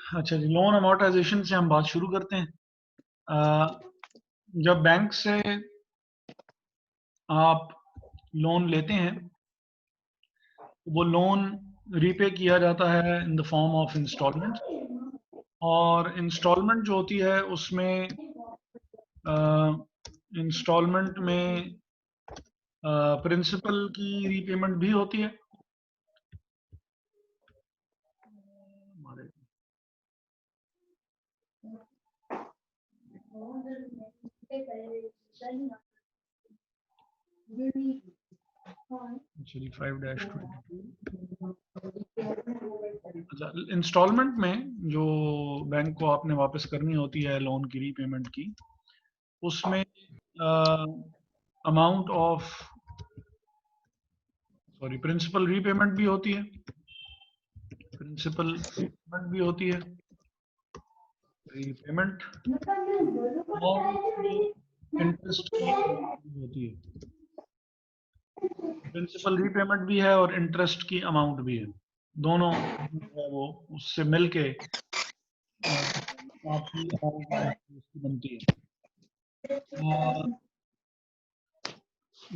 अच्छा जी, loan amortisation से हम बात शुरू करते हैं। जब बैंक से आप लोन लेते हैं, वो लोन रीपे किया जाता है in the form of instalment. और इंस्टॉलमेंट जो होती है उसमें इंस्टॉलमेंट में प्रिंसिपल की रीपेमेंट भी होती है। चलिए 5-22। अच्छा, इंस्टॉलमेंट में जो बैंक को आपने वापस करनी होती है लोन की रीपेमेंट की, उसमें अमाउंट ऑफ प्रिंसिपल रीपेमेंट भी होती है, प्रिंसिपल रीपेमेंट भी होती है, रीपेमेंट और इंटरेस्ट की भी होती है। प्रिंसिपल रीपेमेंट भी है और इंटरेस्ट की अमाउंट भी है। दोनों जो है वो उससे मिलके आपकी अमाउंट बनती है।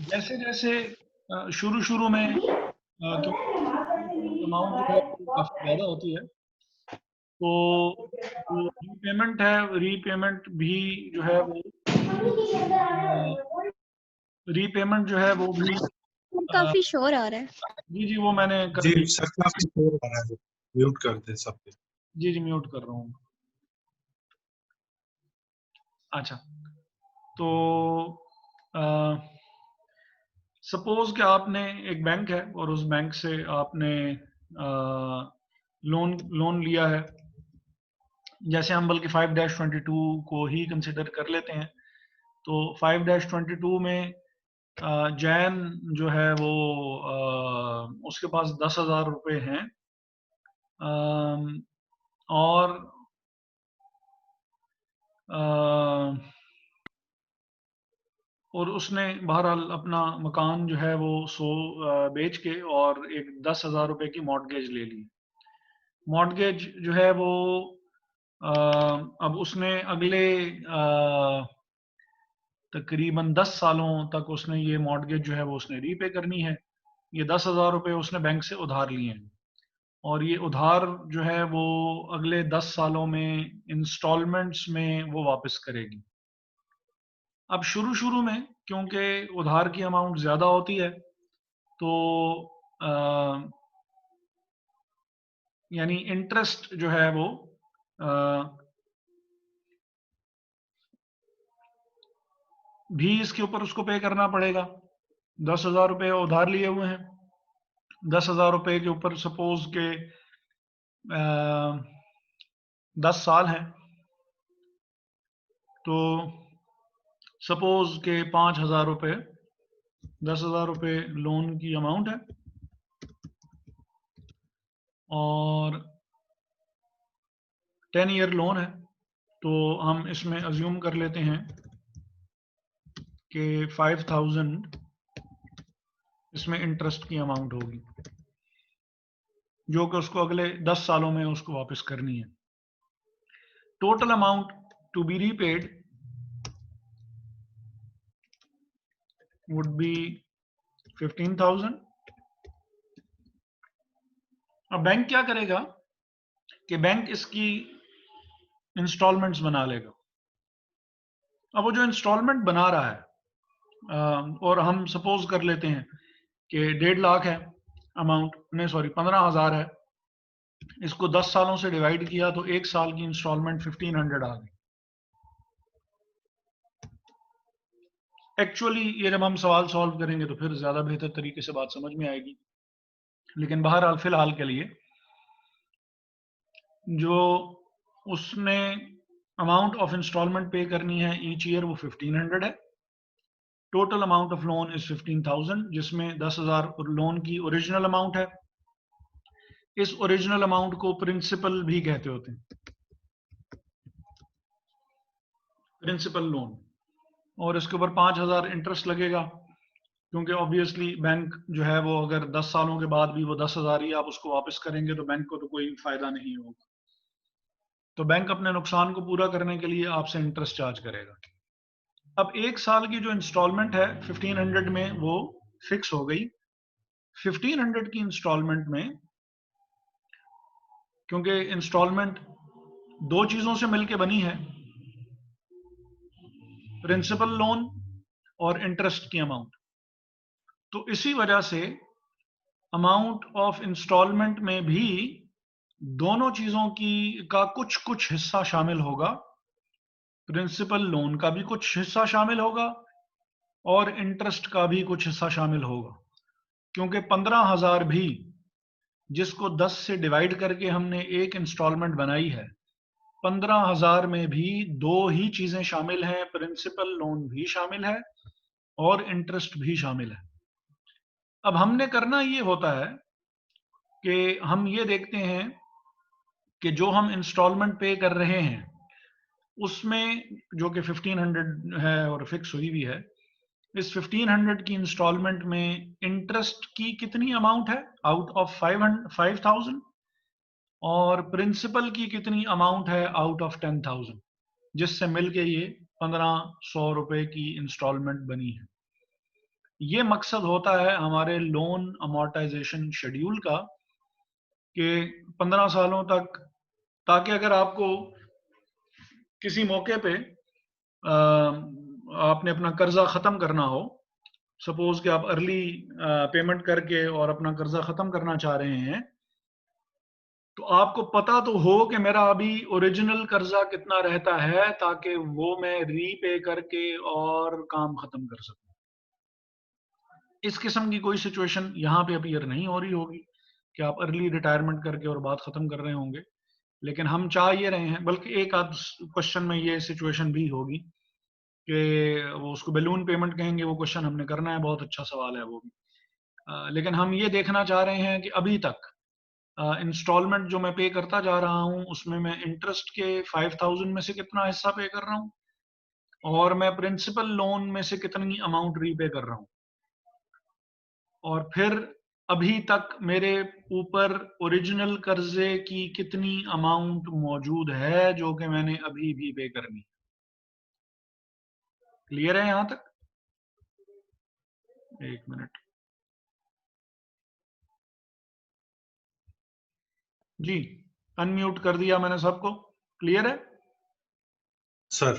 जैसे जैसे शुरू शुरू में क्योंकि अमाउंट जो है वो काफी ज्यादा होती है, तो जो रीपेमेंट भी जो है वो रीपेमेंट जो है वो भी काफी शोर आ रहा है। जी जी, वो मैंने कर जी दी। सर, काफी शोर आ रहा है, म्यूट कर दे सबके। जी जी, म्यूट कर रहा हूँ। अच्छा, तो सपोज कि आपने एक बैंक है और उस बैंक से आपने लोन लोन लिया है। जैसे हम बल्कि 5-22 को ही कंसिडर कर लेते हैं। तो 5-22 में जैन जो है वो उसके पास 10,000 रुपये हैं। और और उसने बहरहाल अपना मकान जो है वो बेच के और एक 10,000 रुपये की मॉर्टगेज ले ली। मॉर्टगेज जो है वो अब उसने अगले तकरीबन 10 सालों तक उसने ये मॉर्टगेज जो है वो उसने रीपे करनी है। ये 10,000 रुपये उसने बैंक से उधार लिए हैं और ये उधार जो है वो अगले 10 सालों में इंस्टॉलमेंट्स में वो वापस करेगी। अब शुरू शुरू में क्योंकि उधार की अमाउंट ज़्यादा होती है, तो यानी इंटरेस्ट जो है वो भी इसके ऊपर उसको पे करना पड़ेगा। 10,000 रुपये उधार लिए हुए हैं, 10,000 रुपये के ऊपर सपोज के 10 साल हैं, तो सपोज के 5,000 रुपये, 10,000 रुपये लोन की अमाउंट है और 10 ईयर लोन है। तो हम इसमें अज्यूम कर लेते हैं कि 5,000 इसमें इंटरेस्ट की अमाउंट होगी, जो कि उसको अगले 10 सालों में उसको वापस करनी है। Total amount to be repaid would be 15,000। अब बैंक क्या करेगा कि बैंक इसकी इंस्टॉलमेंट्स बना लेगा। अब वो जो इंस्टॉलमेंट बना रहा है, और हम सपोज कर लेते हैं कि 1.5 लाख है अमाउंट, नहीं सॉरी 15,000 है। इसको 10 सालों से डिवाइड किया तो एक साल की इंस्टॉलमेंट 1,500 आ गई। एक्चुअली ये जब हम सवाल सॉल्व करेंगे तो फिर ज्यादा बेहतर तरीके से बात समझ में आएगी, लेकिन बहरहाल फिलहाल के लिए जो उसने अमाउंट ऑफ इंस्टॉलमेंट पे करनी है ईच ईयर वो 1,500 है। Total amount of loan is 15,000, जिसमें 10,000 लोन की ओरिजिनल अमाउंट है। इस ओरिजिनल अमाउंट को प्रिंसिपल भी कहते होते हैं, प्रिंसिपल लोन। और इसके ऊपर 5,000 इंटरेस्ट लगेगा, क्योंकि ऑब्वियसली बैंक जो है वो अगर 10 सालों के बाद भी वो 10,000 ही आप उसको वापस करेंगे तो बैंक को तो कोई फायदा नहीं होगा। तो बैंक अपने नुकसान को पूरा करने के लिए आपसे इंटरेस्ट चार्ज करेगा। अब 1 साल की जो इंस्टॉलमेंट है 1500 में वो फिक्स हो गई। 1500 की इंस्टॉलमेंट में, क्योंकि इंस्टॉलमेंट 2 चीजों से मिलके बनी है, प्रिंसिपल लोन और इंटरेस्ट की अमाउंट, तो इसी वजह से अमाउंट ऑफ इंस्टॉलमेंट में भी दोनों चीजों की का कुछ कुछ हिस्सा शामिल होगा। प्रिंसिपल लोन का भी कुछ हिस्सा शामिल होगा और इंटरेस्ट का भी कुछ हिस्सा शामिल होगा, क्योंकि 15,000 भी जिसको 10 से डिवाइड करके हमने एक इंस्टॉलमेंट बनाई है, 15,000 में भी 2 ही चीजें शामिल हैं, प्रिंसिपल लोन भी शामिल है और इंटरेस्ट भी शामिल है। अब हमने करना ये होता है कि हम ये देखते हैं कि जो हम इंस्टॉलमेंट पे कर रहे हैं उसमें, जो कि 1500 है और फिक्स हुई हुई है, इस 1500 की इंस्टॉलमेंट में इंटरेस्ट की कितनी अमाउंट है आउट ऑफ 5000 और प्रिंसिपल की कितनी अमाउंट है आउट ऑफ 10,000, जिससे मिलके ये 1500 रुपए की इंस्टॉलमेंट बनी है। ये मकसद होता है हमारे लोन अमोर्टाइजेशन शेड्यूल का कि 15 सालों तक, ताकि अगर आपको किसी मौके पे आपने अपना कर्जा खत्म करना हो, सपोज कि आप अर्ली पेमेंट करके और अपना कर्जा खत्म करना चाह रहे हैं, तो आपको पता तो हो कि मेरा अभी ओरिजिनल कर्जा कितना रहता है, ताकि वो मैं रीपे करके और काम खत्म कर सकूं। इस किस्म की कोई सिचुएशन यहाँ पे अपीयर नहीं हो रही होगी कि आप अर्ली रिटायरमेंट करके और बात खत्म कर रहे होंगे, लेकिन हम चाह ये रहे हैं, बल्कि एक आध क्वेश्चन में ये सिचुएशन भी होगी कि वो उसको बैलून पेमेंट कहेंगे, वो क्वेश्चन हमने करना है, बहुत अच्छा सवाल है वो भी। लेकिन हम ये देखना चाह रहे हैं कि अभी तक इंस्टॉलमेंट जो मैं पे करता जा रहा हूँ उसमें मैं इंटरेस्ट के 5000 में से कितना हिस्सा पे कर रहा हूँ और मैं प्रिंसिपल लोन में से कितनी अमाउंट रीपे कर रहा हूँ, और फिर अभी तक मेरे ऊपर ओरिजिनल कर्जे की कितनी अमाउंट मौजूद है जो कि मैंने अभी भी पे करनी। क्लियर है यहां तक? एक मिनट जी, अनम्यूट कर दिया मैंने सबको। क्लियर है सर?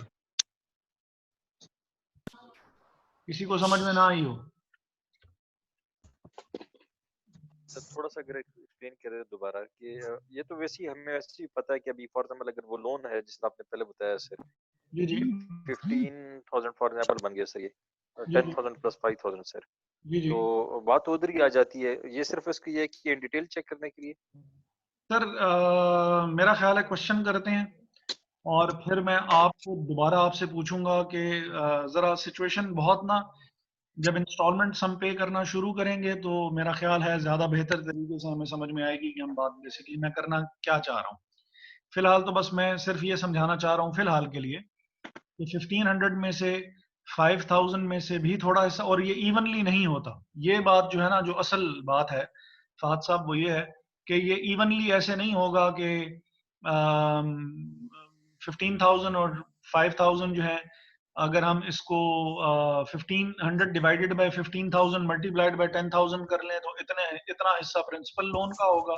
किसी को समझ में ना आई हो? सर थोड़ा सा अगर एक्सप्लेन करें दोबारा कि ये तो वैसे ही हमें वैसे ही पता है कि अभी फॉर एग्जांपल अगर वो लोन है जिसने आपने पहले बताया सर, जी जी 15,000 फॉर एग्जांपल बन गया सर, ये जी 10,000 प्लस 5,000 सर, जी जी तो बात उधर ही आ जाती है। ये सिर्फ इसकी ये कि डिटेल चेक करने के लिए। सर, मेरा ख्याल है क्वेश्चन करते हैं और फिर मैं आपको दोबारा आपसे पूछूंगा कि जरा सिचुएशन बहुत ना, जब इंस्टॉलमेंट्स हम पे करना शुरू करेंगे तो मेरा ख्याल है ज्यादा बेहतर तरीके से हमें समझ में आएगी कि हम बात बेसिकली मैं करना क्या चाह रहा हूँ। फिलहाल तो बस मैं सिर्फ ये समझाना चाह रहा हूँ फिलहाल के लिए कि 1500 में से 5000 में से भी थोड़ा हिस्सा, और ये इवनली नहीं होता। ये बात जो है ना, जो असल बात है फात साहब, वो ये है कि ये इवनली ऐसे नहीं होगा कि 15,000 और 5,000 जो है, अगर हम इसको 1500 डिवाइडेड बाय 15,000 मल्टीप्लाइड बाय 10,000 कर लें तो इतना हिस्सा प्रिंसिपल लोन का होगा,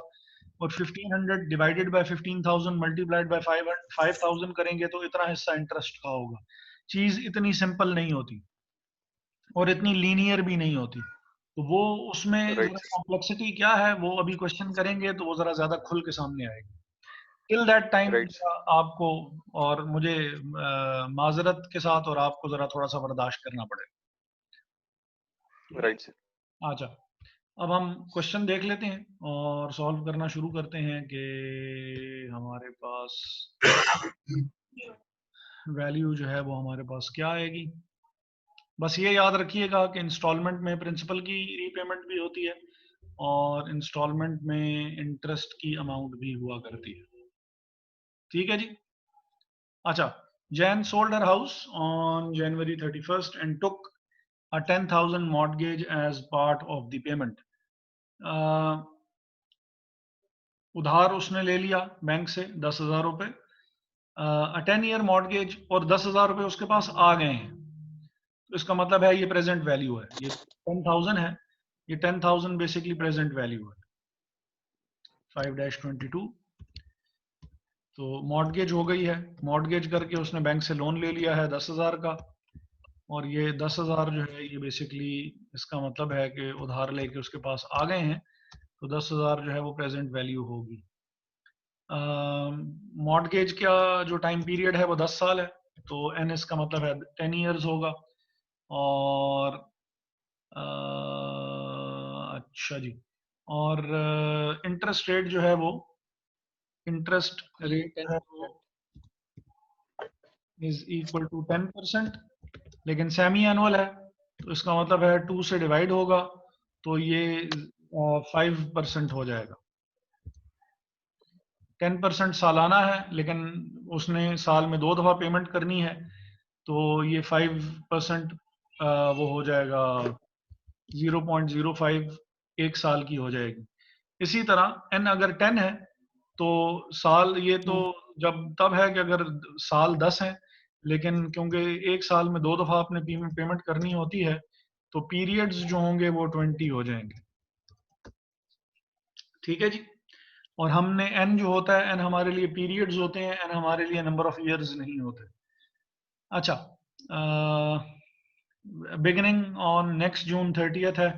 और 1500 डिवाइडेड बाय 15,000 मल्टीप्लाइड बाय 5,000 करेंगे तो इतना हिस्सा इंटरेस्ट का होगा। चीज इतनी सिंपल नहीं होती और इतनी लीनियर भी नहीं होती, तो वो उसमें राइट कॉम्प्लेक्सिटी क्या है वो अभी क्वेश्चन करेंगे तो वो जरा ज्यादा खुल के सामने आएगी। टिल दैट टाइम राइट आपको और मुझे माजरत के साथ और आपको जरा थोड़ा सा बर्दाश्त करना पड़ेगा। Right sir. अच्छा, अब हम क्वेश्चन देख लेते हैं और सॉल्व करना शुरू करते हैं कि हमारे पास वैल्यू जो है वो हमारे पास क्या आएगी। बस ये याद रखिएगा कि इंस्टॉलमेंट में प्रिंसिपल की रीपेमेंट भी होती है और इंस्टॉलमेंट में इंटरेस्ट की अमाउंट भी हुआ करती है। ठीक है जी। अच्छा, Jan sold her house on January 31st and took a 10,000 mortgage as part of the payment. उधार उसने ले लिया बैंक से 10,000 रुपए 10 ईयर मॉर्गेज और 10,000 रुपये उसके पास आ गए हैं, तो इसका मतलब है ये प्रेजेंट वैल्यू है, ये 10,000 है, ये 10,000 बेसिकली प्रेजेंट वैल्यू है। 5-22 तो मॉर्गेज हो गई है, मॉर्गेज करके उसने बैंक से लोन ले लिया है 10,000 का, और ये 10,000 जो है ये बेसिकली इसका मतलब है कि उधार लेके उसके पास आ गए हैं, तो 10,000 जो है वो प्रेजेंट वैल्यू होगी। मॉर्गेज का जो टाइम पीरियड है वो 10 साल है, तो एन इसका मतलब है 10 ईयर्स होगा। और अच्छा जी, और इंटरेस्ट रेट जो है वो, इंटरेस्ट रेट है वो इज इक्वल टू 10%, लेकिन सेमी एनुअल है, तो इसका मतलब है 2 से डिवाइड होगा, तो ये 5% हो जाएगा। 10% सालाना है, लेकिन उसने साल में 2 दफा पेमेंट करनी है, तो ये 5% वो हो जाएगा 0.05 एक साल की हो जाएगी। इसी तरह n अगर 10 है तो साल, ये तो जब तब है कि अगर साल 10 है, लेकिन क्योंकि एक साल में 2 दफा आपने पेमेंट करनी होती है, तो पीरियड्स जो होंगे वो 20 हो जाएंगे। ठीक है जी। और हमने n जो होता है, n हमारे लिए पीरियड्स होते हैं, n हमारे लिए नंबर ऑफ ईयर्स नहीं होते। अच्छा, beginning on next June 30th है,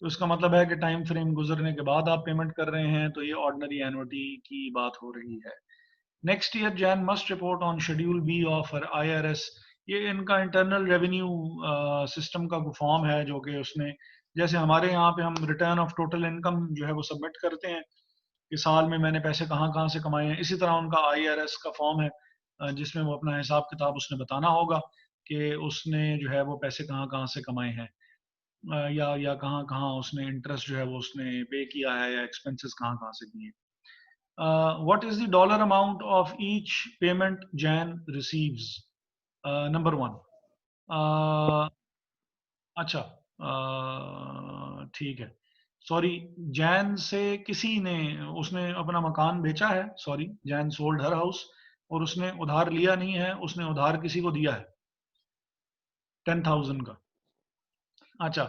तो इसका मतलब है कि टाइम फ्रेम गुजरने के बाद आप पेमेंट कर रहे हैं, तो ये ऑर्डिनरी एनुटी की बात हो रही है। Next year Jain must report on schedule B of IRS, ये इनका इंटरनल रेवेन्यू सिस्टम का फॉर्म है, जो कि उसने, जैसे हमारे यहाँ पे हम रिटर्न ऑफ टोटल इनकम जो है वो सबमिट करते हैं कि साल में मैंने पैसे कहाँ कहाँ से कमाए हैं, इसी तरह उनका IRS का फॉर्म है, जिसमें वो अपना हिसाब किताब उसने बताना होगा कि उसने जो है वो पैसे कहाँ कहाँ से कमाए हैं, या कहाँ कहाँ उसने इंटरेस्ट जो है वो उसने पे किया है, या एक्सपेंसेस कहाँ कहाँ से किए। What is the dollar amount of each payment Jan receives? Number 1. अच्छा, ठीक है, सॉरी, जैन से किसी ने, उसने अपना मकान बेचा है, सॉरी, जैन सोल्ड हर हाउस, और उसने उधार लिया नहीं है, उसने उधार किसी को दिया है 10,000 का। अच्छा,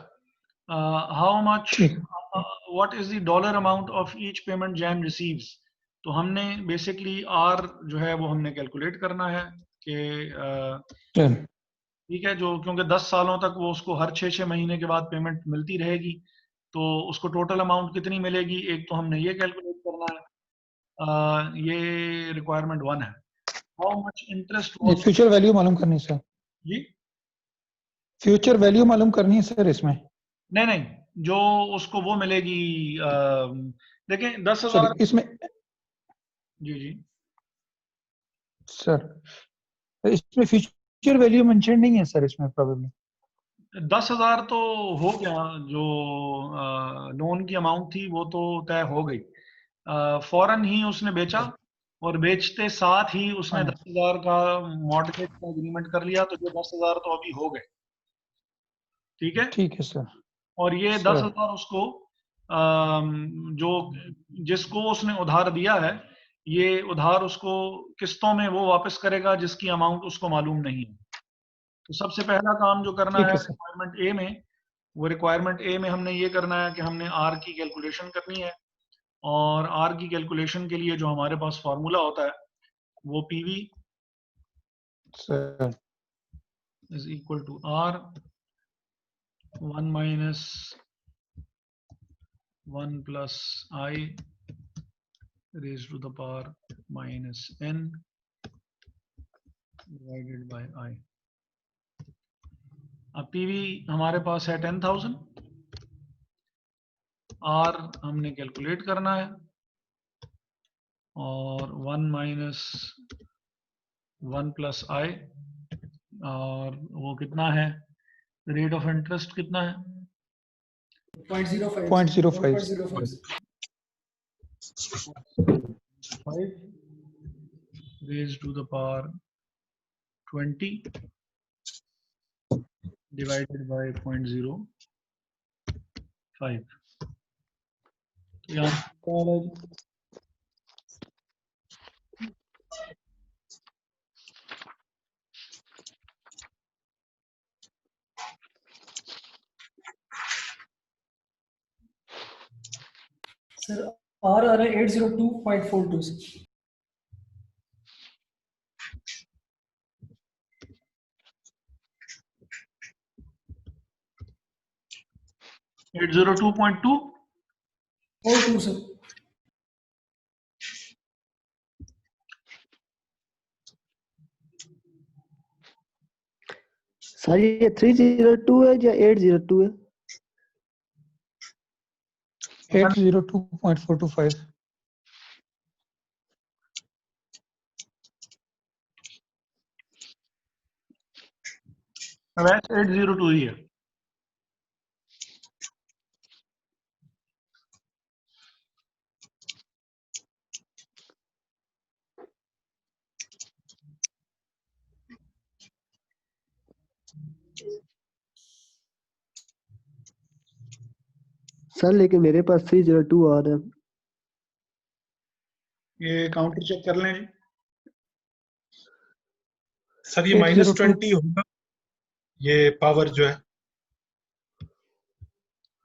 how much, what is the dollar amount of each payment Jain receives, तो हमने बेसिकली आर जो है वो हमने कैलकुलेट करना है कि ठीक है, जो क्योंकि 10 सालों तक वो उसको हर 6-6 महीने के बाद पेमेंट मिलती रहेगी, तो उसको टोटल अमाउंट कितनी मिलेगी, एक तो हमने ये कैलकुलेट करना है। ये रिक्वायरमेंट 1 है। हाउ मच इंटरेस्ट ये फ्यूचर वैल्यू मालूम करनी है सर, जी, फ्यूचर वैल्यू मालूम करनी है सर इसमें। नहीं नहीं, जो उसको वो मिलेगी, देखें 10,000, सॉरी इसमें जी जी, सर इसमें फ्यूचर वैल्यू मेंशन नहीं है सर इसमें प्रोबेबली। 10,000 तो हो गया, जो लोन की अमाउंट थी वो तो तय हो गई, फौरन ही उसने बेचा, और बेचते साथ ही उसने 10,000 का मॉर्गेज का एग्रीमेंट कर लिया, तो ये 10,000 तो अभी हो गए। ठीक है, ठीक है सर। और ये 10,000 उसको जो जिसको उसने उधार दिया है, ये उधार उसको किस्तों में वो वापस करेगा जिसकी अमाउंट उसको मालूम नहीं है। तो सबसे पहला काम जो करना ठीक है है सर। रिक्वायरमेंट ए में, वो रिक्वायरमेंट ए में हमने ये करना है कि हमने आर की कैलकुलेशन करनी है, और आर की कैलकुलेशन के लिए जो हमारे पास फॉर्मूला होता है वो PV sir is equal to R 1 minus 1 plus I raised to the power minus n divided by I। अब पीवी हमारे पास है 10,000, आर हमने कैलकुलेट करना है, और 1 माइनस 1 प्लस आई, और वो कितना है, रेट ऑफ इंटरेस्ट कितना है, 0.05 5 raised to the power 20 divided by 0.05। तो यहाँ आर आ रहा है 802.42। 802.2 42 सर। सर ये 302 है या 802 है? 802.425। वैसे 802 ही है। सर लेकिन मेरे पास 302 आ रहा है। ये काउंटर चेक कर लें जी। सर ये -20 होगा, ये पावर जो है।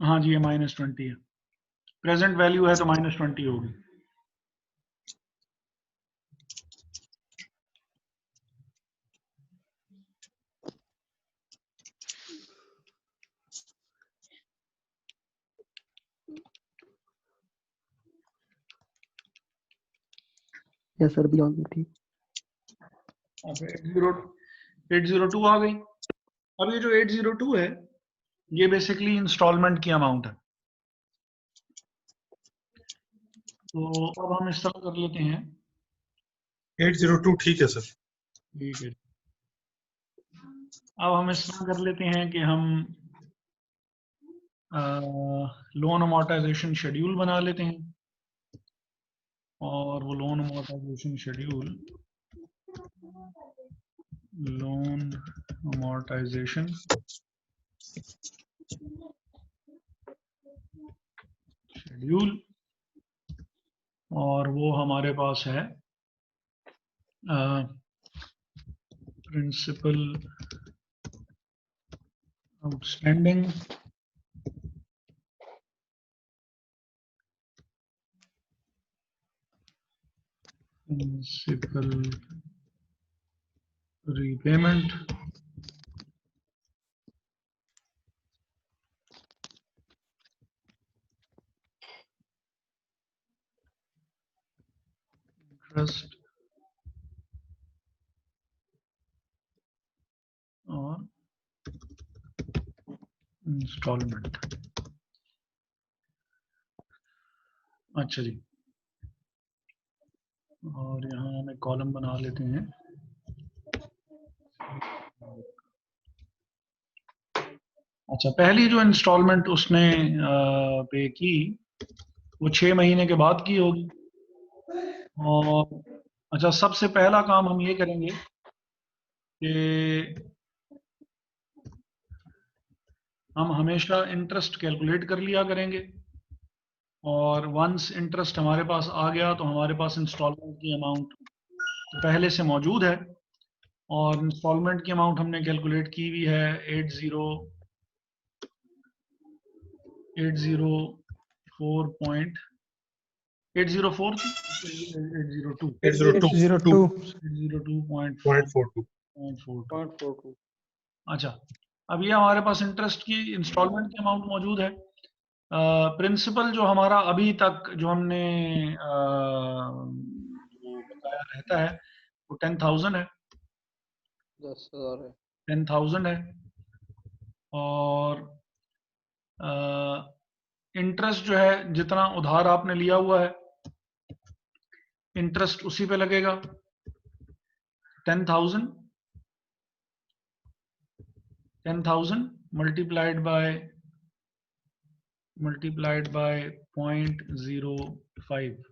हाँ जी, ये -20 है। प्रेजेंट वैल्यू है तो -20 होगी। या सर भी आ गई थी। अब 802 आ गई। अब ये जो 802 है, ये बेसिकली इंस्टॉलमेंट की अमाउंट है। तो अब हम इस तरह कर लेते हैं। 802 ठीक है सर। ठीक है, अब हम इस तरह कर लेते हैं कि हम लोन अमोर्टाइजेशन शेड्यूल बना लेते हैं, और वो लोन अमोर्टाइजेशन शेड्यूल और वो हमारे पास है principal outstanding, principal repayment, interest और इंस्टॉलमेंट। अच्छा जी, और यहाँ हम एक कॉलम बना लेते हैं। अच्छा, पहली जो इंस्टॉलमेंट उसने पे की वो 6 महीने के बाद की होगी। और अच्छा, सबसे पहला काम हम ये करेंगे कि हम हमेशा इंटरेस्ट कैलकुलेट कर लिया करेंगे, और वंस इंटरेस्ट हमारे पास आ गया तो हमारे पास इंस्टॉलमेंट की अमाउंट पहले से मौजूद है, और इंस्टॉलमेंट की अमाउंट हमने कैलकुलेट की हुई है 802.42। अच्छा, अब ये हमारे पास इंटरेस्ट की इंस्टॉलमेंट की अमाउंट मौजूद है। प्रिंसिपल जो हमारा अभी तक जो हमने जो बताया रहता है वो 10,000 है। 10,000 है। 10,000 है, और इंटरेस्ट जो है जितना उधार आपने लिया हुआ है इंटरेस्ट उसी पे लगेगा। 10,000 मल्टीप्लाइड बाय 0.05,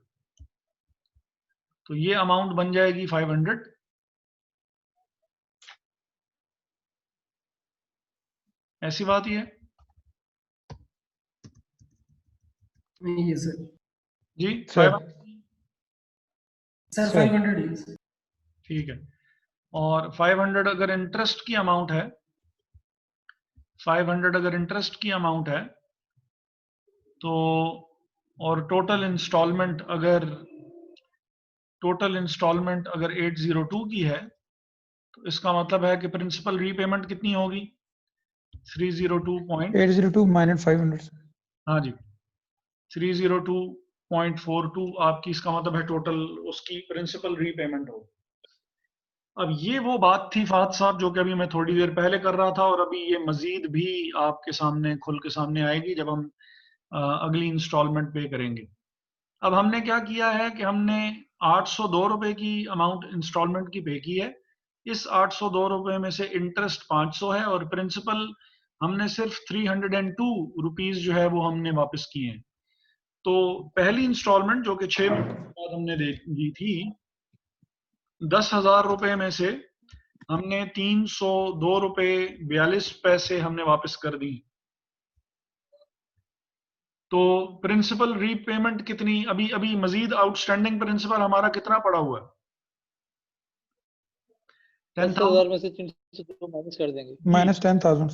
तो ये अमाउंट बन जाएगी 500। ऐसी बात ही है ये सर। जी। सर 500 ठीक है, और 500 अगर इंटरेस्ट की अमाउंट है, 500 अगर इंटरेस्ट की अमाउंट है, तो और टोटल इंस्टॉलमेंट अगर 802 की है, तो इसका मतलब है कि प्रिंसिपल रीपेमेंट कितनी होगी? 302 पॉइंट 802 minus 500. हाँ जी 302.42 आपकी, इसका मतलब है टोटल उसकी प्रिंसिपल रीपेमेंट हो। अब ये वो बात थी फात साहब जो कि अभी मैं थोड़ी देर पहले कर रहा था, और अभी ये मजीद भी आपके सामने खुल के सामने आएगी जब हम अगली इंस्टॉलमेंट पे करेंगे। अब हमने क्या किया है कि हमने 802 रुपए की अमाउंट इंस्टॉलमेंट की पे की है। इस 802 रुपए में से इंटरेस्ट 500 है और प्रिंसिपल हमने सिर्फ 302 रुपीज जो है वो हमने वापस किए हैं। तो पहली इंस्टॉलमेंट जो कि 6 महीने के बाद हमने दी थी, 10,000 रुपए में से हमने 302 रुपए 42 पैसे हमने वापस कर दी। तो प्रिंसिपल रीपेमेंट कितनी अभी मजीद आउटस्टैंडिंग प्रिंसिपल हमारा कितना पड़ा हुआ है? 10,000 में से 302 माइनस कर देंगे। Minus 10,000.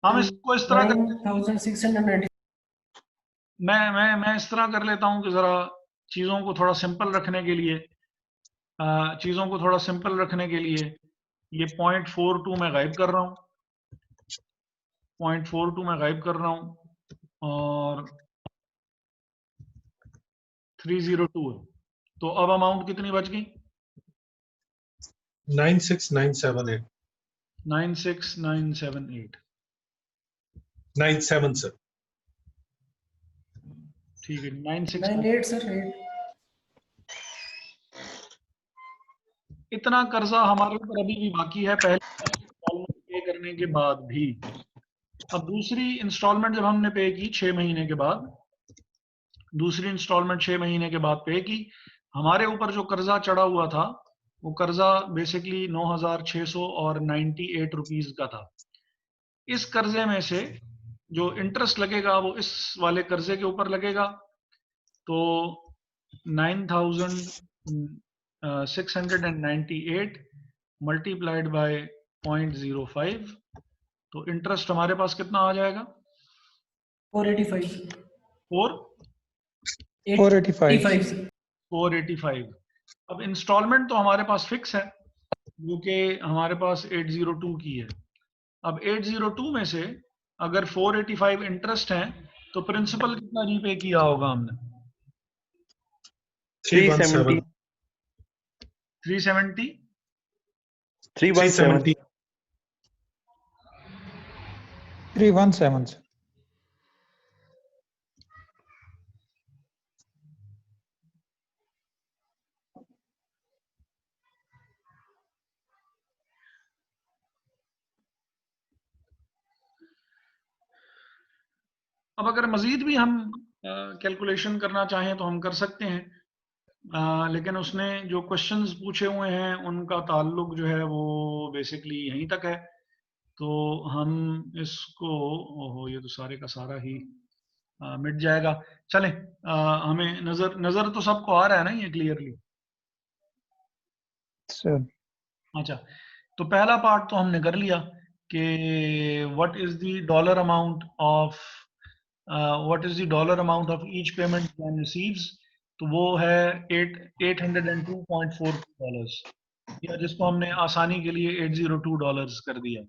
हम इसको इस तरह 9,690. मैं इस तरह कर लेता हूं कि जरा चीजों को थोड़ा सिंपल रखने के लिए ये 0.42 मैं गायब कर रहा हूं, 0.42 मैं गायब कर रहा हूं और 302 है। तो अब अमाउंट कितनी बच गई? 96978 96978। 97 सर। ठीक है 96। 98 सर 8. इतना कर्जा हमारे ऊपर अभी भी बाकी है पहले इंस्टॉलमेंट पे करने के बाद भी। अब दूसरी इंस्टॉलमेंट जब हमने पे की 6 महीने के बाद, दूसरी इंस्टॉलमेंट 6 महीने के बाद पे की, हमारे ऊपर जो कर्जा चढ़ा हुआ था वो कर्जा बेसिकली 9,698 रुपीज का था। इस कर्जे में से जो इंटरेस्ट लगेगा वो इस वाले कर्जे के ऊपर लगेगा। तो 9,698 मल्टीप्लाइड बाय 0.05, तो इंटरेस्ट हमारे पास कितना आ जाएगा? 485. 485. 485। अब इंस्टॉलमेंट तो हमारे पास फिक्स है जो कि हमारे पास 802 की है। अब 802 में से अगर 485 इंटरेस्ट है तो प्रिंसिपल कितना रीपे किया होगा हमने? 317 370 317 317. अब अगर मजीद भी हम कैलकुलेशन करना चाहें तो हम कर सकते हैं, लेकिन उसने जो क्वेश्चंस पूछे हुए हैं उनका ताल्लुक जो है वो बेसिकली यहीं तक है। तो हम इसको, ओहो ये तो सारे का सारा ही मिट जाएगा। चलें, हमें नजर तो सबको आ रहा है ना ये क्लियरली? Sir. अच्छा, तो पहला पार्ट तो हमने कर लिया कि what is the dollar amount of each payment one receives, तो वो है 802.4 डॉलर्स, या जिसको हमने आसानी के लिए 802 डॉलर्स कर दिया।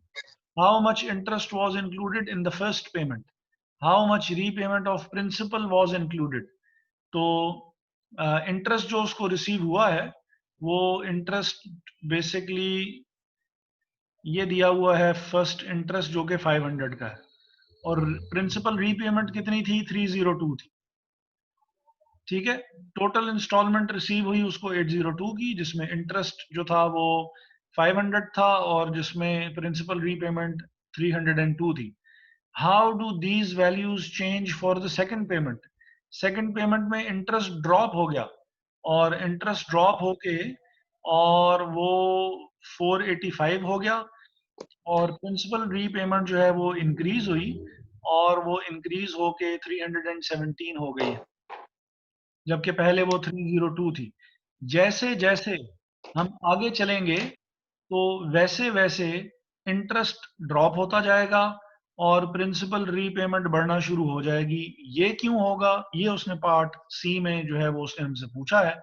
How much interest was included in the first payment, how much repayment of principal was included. तो इंटरेस्ट जो उसको रिसीव हुआ है वो इंटरेस्ट बेसिकली ये दिया हुआ है, फर्स्ट इंटरेस्ट जो कि 500 का है, और प्रिंसिपल रीपेमेंट कितनी थी? 302 थी। ठीक है, टोटल इंस्टॉलमेंट रिसीव हुई उसको 802 की, जिसमें इंटरेस्ट जो था वो 500 था और जिसमें प्रिंसिपल रीपेमेंट 302 थी। How do these values change for the second payment? Second payment में इंटरेस्ट ड्रॉप हो गया, और इंटरेस्ट ड्रॉप होके और वो 485 हो गया, और प्रिंसिपल रीपेमेंट जो है वो इंक्रीज हुई, और वो इंक्रीज होके 317 हो गई है, जबकि पहले वो 302 थी। जैसे जैसे हम आगे चलेंगे तो वैसे वैसे इंटरेस्ट ड्रॉप होता जाएगा और प्रिंसिपल रीपेमेंट बढ़ना शुरू हो जाएगी। ये क्यों होगा, ये उसने पार्ट सी में जो है वो उसने हमसे पूछा है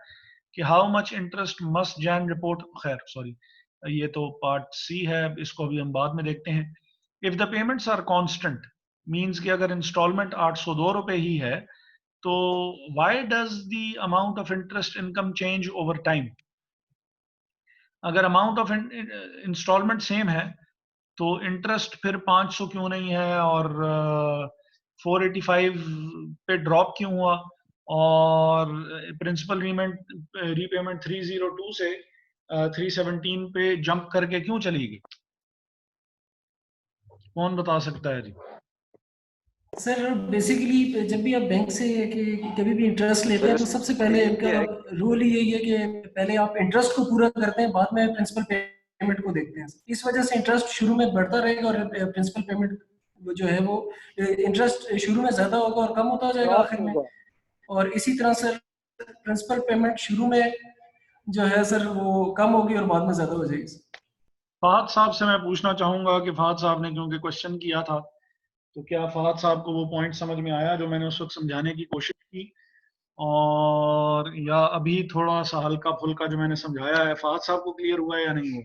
कि how much interest must Jain report, खैर सॉरी ये तो पार्ट सी है, इसको अभी हम बाद में देखते हैं। If the payments are constant, means कि अगर इंस्टॉलमेंट 802 रुपए ही है, तो why does the amount of interest income change over time. अगर अमाउंट ऑफ इंस्टॉलमेंट सेम है तो इंटरेस्ट फिर 500 क्यों नहीं है और 485 पे ड्रॉप क्यों हुआ, और प्रिंसिपल रीपेमेंट 302 से 317 पे जंप करके क्यों चली गई। कौन बता सकता है जी? सर बेसिकली जब भी आप बैंक से कि कभी भी इंटरेस्ट लेते हैं तो सबसे पहले इनका रूल ही यही है कि पहले आप इंटरेस्ट को पूरा करते हैं, बाद में प्रिंसिपल पेमेंट को देखते हैं। इस वजह से इंटरेस्ट शुरू में बढ़ता रहेगा और प्रिंसिपल पेमेंट जो है वो इंटरेस्ट शुरू में ज्यादा होगा और कम होता जाएगा आखिर में। और इसी तरह सर प्रिंसिपल पेमेंट शुरू में जो है सर वो कम होगी और बाद में ज्यादा हो जाएगी। फहद साहब से मैं पूछना चाहूंगा कि फहद साहब ने क्योंकि क्वेश्चन किया था, तो क्या फहद साहब को वो पॉइंट समझ में आया जो मैंने उस वक्त समझाने की कोशिश की, और या अभी थोड़ा सा हल्का फुल्का जो मैंने समझाया है फहद साहब को क्लियर हुआ है या नहीं हुआ?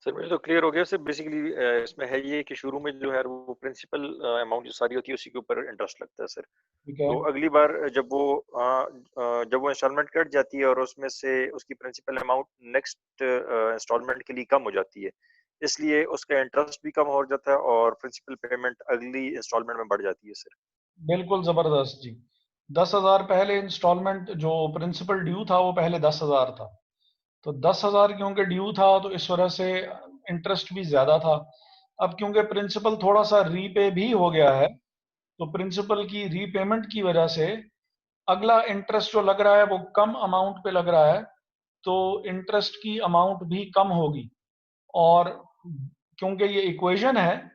सर मुझे तो क्लियर हो गया सर। बेसिकली इसमें है ये कि शुरू में जो है वो प्रिंसिपल अमाउंट जो सारी होती है उसी के ऊपर इंटरेस्ट लगता है सर। तो अगली बार जब वो इंस्टॉलमेंट कट जाती है और उसमें से उसकी प्रिंसिपल अमाउंट नेक्स्ट इंस्टॉलमेंट के लिए कम हो जाती है, इसलिए उसका इंटरेस्ट भी कम हो जाता है और प्रिंसिपल पेमेंट अगली इंस्टॉलमेंट में बढ़ जाती है सर। बिल्कुल जबरदस्त जी। 10,000 पहले इंस्टॉलमेंट जो प्रिंसिपल ड्यू था वो पहले 10,000 था, तो 10,000 क्योंकि ड्यू था तो इस वजह से इंटरेस्ट भी ज्यादा था। अब क्योंकि प्रिंसिपल थोड़ा सा रीपे भी हो गया है, तो प्रिंसिपल की रीपेमेंट की वजह से अगला इंटरेस्ट जो लग रहा है वो कम अमाउंट पे लग रहा है, तो इंटरेस्ट की अमाउंट भी कम होगी। और क्योंकि ये इक्वेशन है,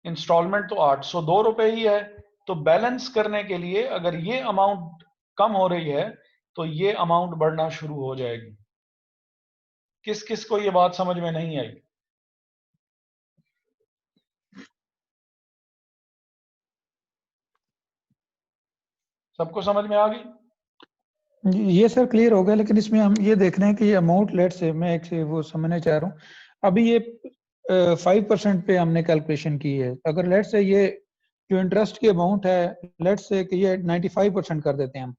इंस्टॉलमेंट तो 802 रुपए ही है, तो बैलेंस करने के लिए अगर ये अमाउंट कम हो रही है तो ये अमाउंट बढ़ना शुरू हो जाएगी। किस किस को ये बात समझ में नहीं आई? सबको समझ में आ गई? ये सर क्लियर हो गया, लेकिन इसमें हम ये देख रहे हैं कि ये अमाउंट लेट से मैं एक से वो समझना चाह रहा हूँ। अभी ये 5% पे हमने कैलकुलेशन की है, अगर लेट से ये जो इंटरेस्ट की अमाउंट है लेट से कि ये 95% कर देते हैं हम,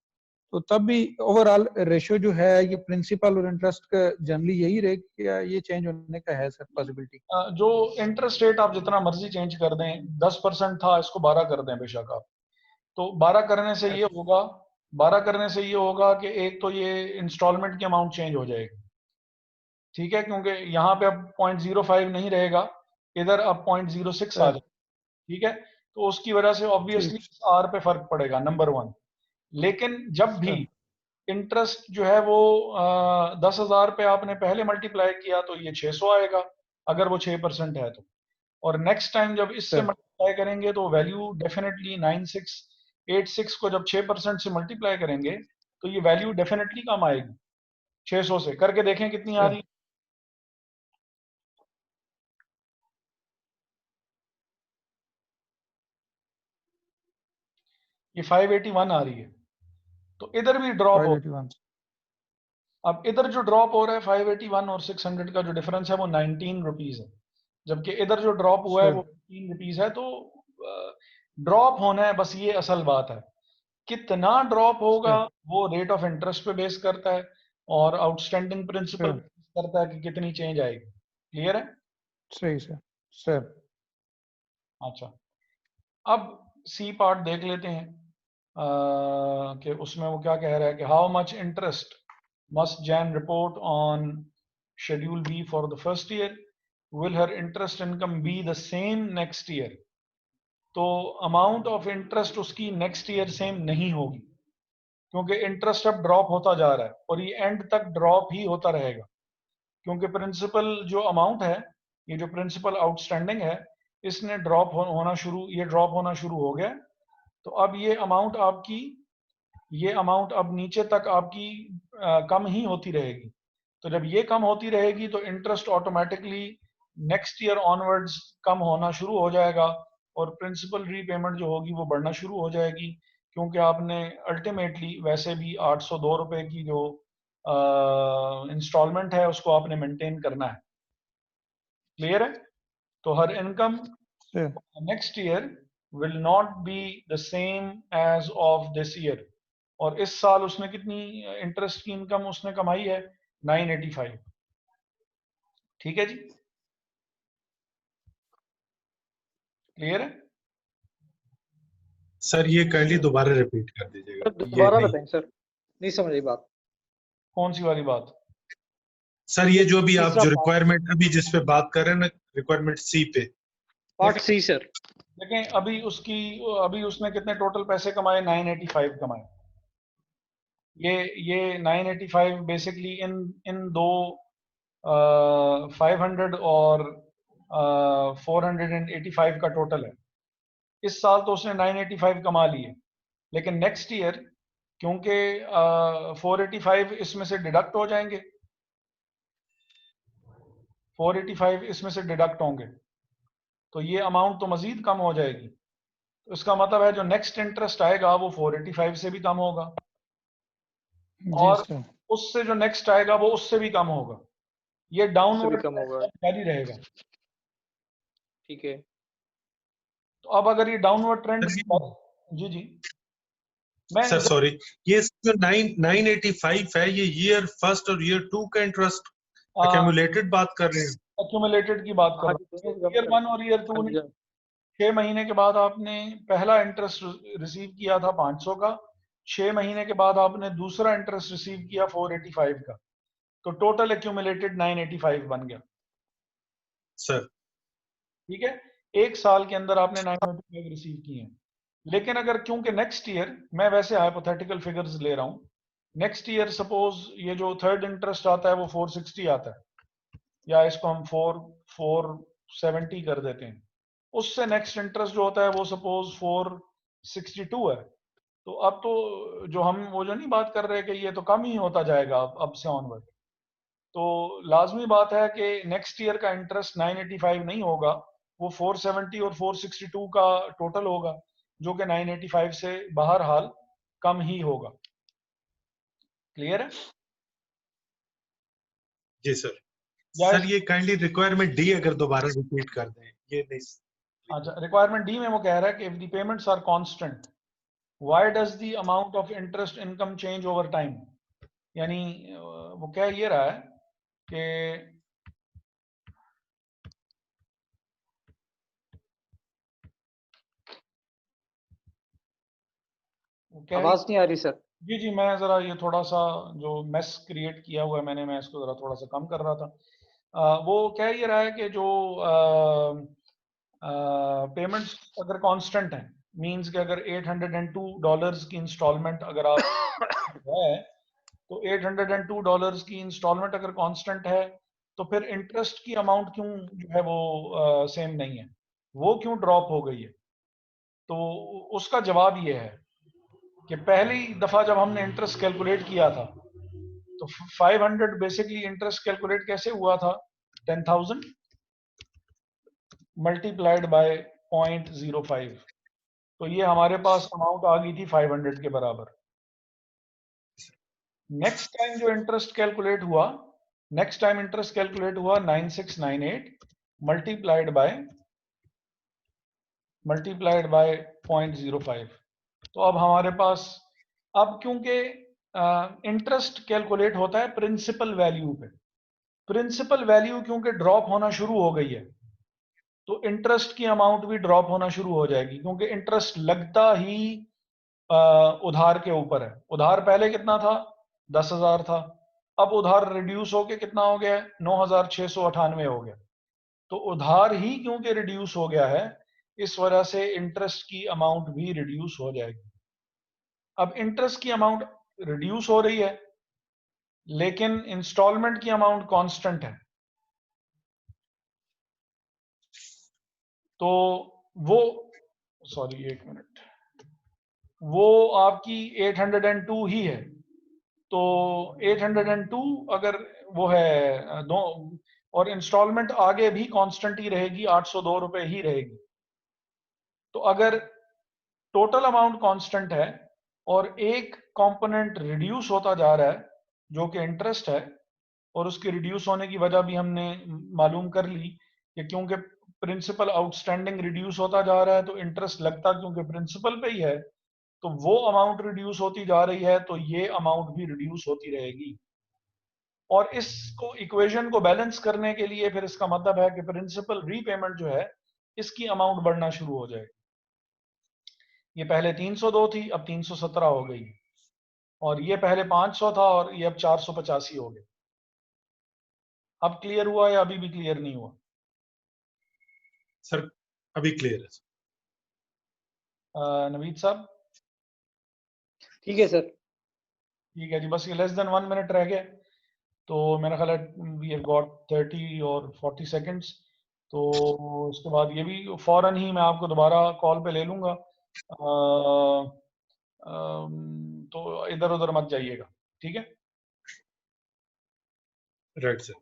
तो तब भी ओवरऑल रेशियो जो है ये प्रिंसिपल और इंटरेस्ट का जनरली यही रहेगा, ये चेंज होने का है सर पॉसिबिलिटी? जो इंटरेस्ट रेट आप जितना मर्जी चेंज कर दें, 10% था इसको 12 कर दें बेशक आप, तो 12 करने से ये होगा, 12 करने से ये होगा कि एक तो ये इंस्टॉलमेंट की अमाउंट चेंज हो जाएगी, ठीक है, क्योंकि यहाँ पे अब 0.05 नहीं रहेगा, इधर अब 0.06 आ जाएगा, ठीक है, तो उसकी वजह से ऑब्वियसली आर पे फर्क पड़ेगा, नंबर 1। लेकिन जब भी इंटरेस्ट जो है वो 10,000 पे आपने पहले मल्टीप्लाई किया तो ये 600 आएगा अगर वो 6% है तो, और नेक्स्ट टाइम जब इससे मल्टीप्लाई करेंगे तो वैल्यू डेफिनेटली 9686 को जब 6% से मल्टीप्लाई करेंगे तो ये वैल्यू डेफिनेटली कम आएगी 600 से। करके देखें कितनी आ रही है। ये 581 आ रही है, तो इधर भी ड्रॉप हो। अब इधर जो ड्रॉप हो रहा है 581 और 600 का जो डिफरेंस है वो 19 रुपीज है, जबकि इधर जो ड्रॉप हुआ है वो 15 रुपीज है। तो ड्रॉप होना है, बस ये असल बात है। कितना ड्रॉप होगा वो रेट ऑफ इंटरेस्ट पे बेस करता है और आउटस्टैंडिंग प्रिंसिपल करता है कि कितनी चेंज आएगी। क्लियर है? सही सर। अच्छा, अब सी पार्ट देख लेते हैं कि उसमें वो क्या कह रहा है कि how much interest must Jan report on schedule B for the first year? Will her interest income be the same next year? तो अमाउंट ऑफ इंटरेस्ट उसकी नेक्स्ट ईयर सेम नहीं होगी, क्योंकि इंटरेस्ट अब ड्रॉप होता जा रहा है और ये एंड तक ड्रॉप ही होता रहेगा, क्योंकि प्रिंसिपल जो अमाउंट है, ये जो प्रिंसिपल आउटस्टैंडिंग है, इसने ड्रॉप होना शुरू हो गया। तो अब ये अमाउंट अब नीचे तक आपकी कम ही होती रहेगी। तो जब ये कम होती रहेगी तो interest automatically next year onwards कम होना शुरू हो जाएगा और प्रिंसिपल रीपेमेंट जो होगी वो बढ़ना शुरू हो जाएगी, क्योंकि आपने अल्टीमेटली वैसे भी 802 रुपए की जो इंस्टॉलमेंट है उसको आपने मेंटेन करना है। क्लियर है? तो हर income next year will not be the same as of this year. और इस साल उसने कितनी इंटरेस्ट की इनकम उसने कमाई है? 985। ठीक है जी, क्लियर है? सर ये काइंडली दोबारा रिपीट कर दीजिएगा। दोबारा बताएं सर, नहीं समझ रही बात। कौन सी वाली बात? सर ये जो भी आप तीसरा जो part। रिक्वायरमेंट अभी जिस पे बात कर रहे हैं ना, रिक्वायरमेंट सी पे, पार्ट सी सर। देखें अभी उसने कितने टोटल पैसे कमाए? 985 कमाए। ये 985 बेसिकली इन दो 500 और 485 का टोटल है। इस साल तो उसने 985 कमा लिए, लेकिन नेक्स्ट ईयर क्योंकि 485 इसमें से डिडक्ट हो जाएंगे, 485 इसमें से डिडक्ट होंगे, तो ये अमाउंट तो मजीद कम हो जाएगी। तो इसका मतलब है जो नेक्स्ट इंटरेस्ट आएगा वो 485 से भी कम होगा, और उससे जो नेक्स्ट आएगा वो उससे भी कम होगा। ये डाउनवर्ड कम होगा, जारी रहेगा। ठीक है। तो अब अगर ये डाउनवर्ड ट्रेंड, जी जी मैं सर सॉरी, ये जो 985 है ये ईयर फर्स्ट और ईयर 2 का इंटरेस्ट एक्यूमुलेटेड बात कर रहे हैं? एक्यूमुलेटेड की बात कर रहा हूँ, ईयर 1 और ईयर 2 ने 6 महीने के बाद आपने पहला इंटरेस्ट रिसीव किया था 500 का, 6 महीने के बाद आपने दूसरा इंटरेस्ट रिसीव किया 485 का, तो टोटल एक्यूमुलेटेड 985 बन गया सर। ठीक है, एक साल के अंदर आपने 985 रिसीव किए हैं। लेकिन अगर क्योंकि नेक्स्ट ईयर, मैं वैसे हाइपोथेटिकल फिगर्स ले रहा हूं, नेक्स्ट ईयर सपोज ये जो थर्ड इंटरेस्ट आता है वो 460 आता है, या इसको हम 470 कर देते हैं, उससे नेक्स्ट इंटरेस्ट जो होता है वो सपोज 462 है। तो अब तो जो हम वो जो नहीं बात कर रहे कि ये तो कम ही होता जाएगा अब से ऑनवर्ड, तो लाजमी बात है कि नेक्स्ट ईयर का इंटरेस्ट 985 नहीं होगा, वो 470 और 462 का टोटल होगा, जो कि 985 से बहरहाल कम ही होगा। क्लियर है? जी सर। सर ये काइंडली रिक्वायरमेंट डी अगर दोबारा रिपीट कर दें, ये नहीं। अच्छा, रिक्वायरमेंट डी में वो कह रहा है कि if the payments are constant why does the amount of interest income change over time. यानी वो कह ये रहा है कि आवाज नहीं आ रही सर। जी जी, मैं जरा ये थोड़ा सा जो मेस क्रिएट किया हुआ है मैंने, मैं इसको जरा थोड़ा सा कम कर रहा था। वो कह ये रहा है कि जो पेमेंट्स अगर कांस्टेंट हैं, मींस कि अगर $802 की इंस्टॉलमेंट अगर आप है, तो $802 की इंस्टॉलमेंट अगर कांस्टेंट है, तो फिर इंटरेस्ट की अमाउंट क्यों जो है वो सेम नहीं है, वो क्यों ड्रॉप हो गई है? तो उसका जवाब ये है कि पहली दफा जब हमने इंटरेस्ट कैलकुलेट किया था तो 500 बेसिकली इंटरेस्ट कैलकुलेट कैसे हुआ था? 10,000 मल्टीप्लाइड बाय 0.05, तो ये हमारे पास अमाउंट आ गई थी 500 के बराबर। नेक्स्ट टाइम जो इंटरेस्ट कैलकुलेट हुआ, 9698 मल्टीप्लाइड बाय 0.05। तो अब हमारे पास, अब क्योंकि इंटरेस्ट कैलकुलेट होता है प्रिंसिपल वैल्यू पे, प्रिंसिपल वैल्यू क्योंकि ड्रॉप होना शुरू हो गई है, तो इंटरेस्ट की अमाउंट भी ड्रॉप होना शुरू हो जाएगी, क्योंकि इंटरेस्ट लगता ही उधार के ऊपर है। उधार पहले कितना था? 10,000 था, अब उधार रिड्यूस होके कितना हो गया है? 9,698 हो गया। तो उधार ही क्योंकि रिड्यूस हो गया है, इस वजह से इंटरेस्ट की अमाउंट भी रिड्यूस हो जाएगी। अब इंटरेस्ट की अमाउंट रिड्यूस हो रही है, लेकिन इंस्टॉलमेंट की अमाउंट कांस्टेंट है, तो वो, सॉरी एक मिनट, वो आपकी 802 ही है। तो 802 अगर वो है, दो और इंस्टॉलमेंट आगे भी कांस्टेंट ही रहेगी, 802 रुपए ही रहेगी। तो अगर टोटल अमाउंट कांस्टेंट है और एक कंपोनेंट रिड्यूस होता जा रहा है जो कि इंटरेस्ट है, और उसके रिड्यूस होने की वजह भी हमने मालूम कर ली कि क्योंकि प्रिंसिपल आउटस्टैंडिंग रिड्यूस होता जा रहा है तो इंटरेस्ट लगता क्योंकि प्रिंसिपल पे ही है, तो वो अमाउंट रिड्यूस होती जा रही है तो ये अमाउंट भी रिड्यूस होती रहेगी। और इसको इक्वेशन को बैलेंस करने के लिए फिर इसका मतलब है कि प्रिंसिपल रीपेमेंट जो है इसकी अमाउंट बढ़ना शुरू हो जाएगी। ये पहले 302 थी, अब 317 हो गई, और ये पहले 500 था और ये अब 485 हो गया। अब क्लियर हुआ या अभी भी क्लियर नहीं हुआ? सर अभी क्लियर है। नवीद साहब? ठीक है सर। ठीक है जी, बस ये लेस देन 1 मिनट रह गया, तो मेरा ख्याल है वी हैव गॉट 30 और 40 सेकंड्स। तो उसके बाद ये भी फौरन ही मैं आपको दोबारा कॉल पे ले लूंगा, तो इधर उधर मत जाइएगा, ठीक है? Right sir.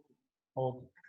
ओके।